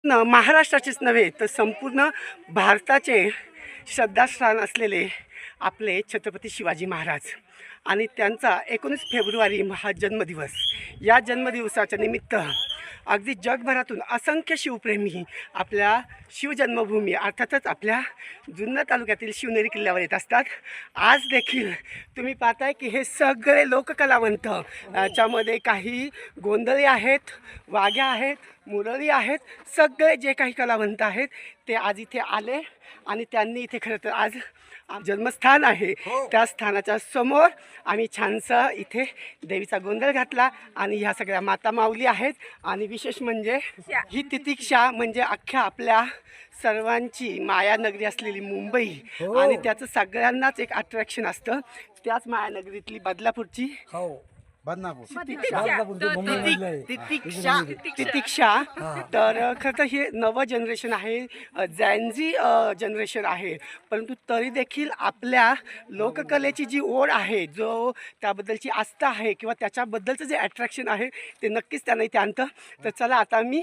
महाराष्ट्राचेच नव्हे तर संपूर्ण भारताचे श्रद्धास्थान असलेले आपले छत्रपती शिवाजी महाराज आणि त्यांचा 19 फेब्रुवारी हा जन्मदिवस. या जन्मदिवसाच्या निमित्त अगदी जगभरातून असंख्य शिवप्रेमी आपल्या शिवजन्मभूमी अर्थातच आपल्या जुन्नर तालुक्यातील शिवनेरी किल्ल्यावर येत असतात. आज देखील तुम्ही पाहताय की हे सगळे लोककलावंत, याच्यामध्ये काही गोंधळी आहेत, वाघ्या आहेत, मुरळी आहेत, सगळे जे काही कलावंत आहेत ते आज इथे आले आणि त्यांनी इथे खरं तर आज जन्मस्थान आहे त्या स्थानाच्या समोर आम्ही छानसा इथे देवीचा गोंधळ घातला आणि ह्या सगळ्या माता माऊली आहेत. आणि विशेष म्हणजे ही तितिक्षा म्हणजे अख्ख्या आपल्या सर्वांची मायानगरी असलेली मुंबई आणि त्याचं सगळ्यांनाच एक अट्रॅक्शन असतं. त्याच मायानगरीतली बदलापूरची तितिक्षा. तर खरं तर हे नवं जनरेशन आहे, जॅनझी जनरेशन आहे, परंतु तरी देखील आपल्या लोककलेची जी ओढ आहे, जो त्याबद्दलची आस्था आहे किंवा त्याच्याबद्दलचं जे अट्रॅक्शन आहे ते नक्कीच त्यांना इथे आणतं. तर चला आता मी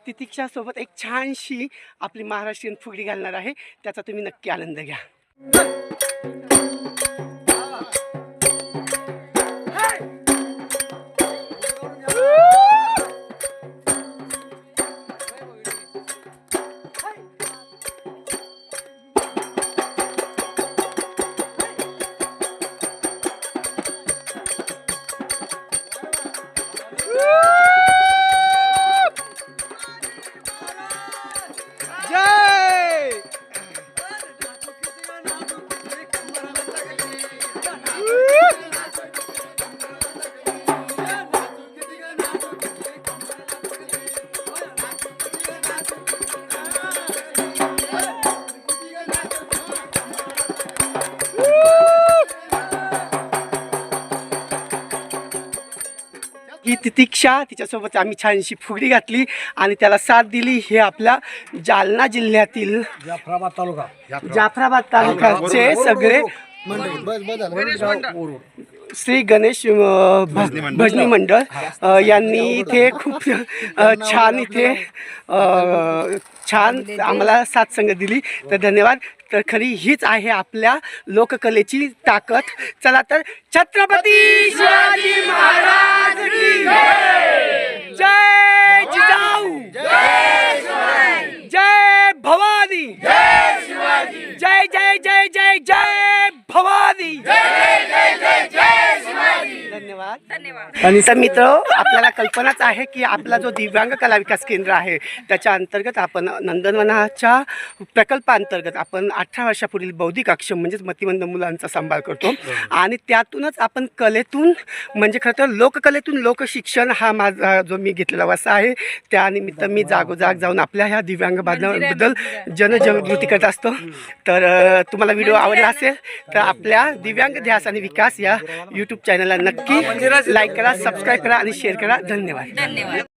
तितिक्षासोबत एक छानशी आपली महाराष्ट्रीयन फुगडी घालणार आहे, त्याचा तुम्ही नक्की आनंद घ्या. ही तितिक्षा, तिच्यासोबत आम्ही छानशी फुगडी घातली आणि त्याला साथ दिली हे आपल्या जालना जिल्ह्यातील जाफराबाद तालुक्याचे सगळे श्री गणेश भजनी मंडळ यांनी इथे खूप छान छान आम्हाला साथ संगत दिली, तर धन्यवाद. तर खरी हीच आहे आपल्या लोककलेची ताकद. चला तर छत्रपती शिवाजी महाराज की जय, जिजाऊ जय, भवानी जय, शिवाजी जय जय जय जय जय, भवानी धन्यवाद. आणि तर मित्र, आपल्याला कल्पनाच आहे की आपला जो दिव्यांग कला विकास केंद्र आहे त्याच्या अंतर्गत आपण नंदनवनाच्या प्रकल्पांतर्गत आपण 18 वर्षापुढील बौद्धिक अक्षम म्हणजेच मतिमंद मुलांचा सांभाळ करतो आणि त्यातूनच आपण कलेतून म्हणजे खरं तर लोककलेतून लोकशिक्षण हा माझा जो मी घेतलेला वसा आहे. त्यानिमित्त मी जागोजाग जाऊन आपल्या ह्या दिव्यांग बांधवांबद्दल जनजागृती करत असतो. तर तुम्हाला व्हिडिओ आवडला असेल तर आपल्या दिव्यांग ध्यास आणि विकास या यूट्यूब चॅनलला नक्की लाईक करा, सबस्क्राईब करा आणि शेअर करा. धन्यवाद.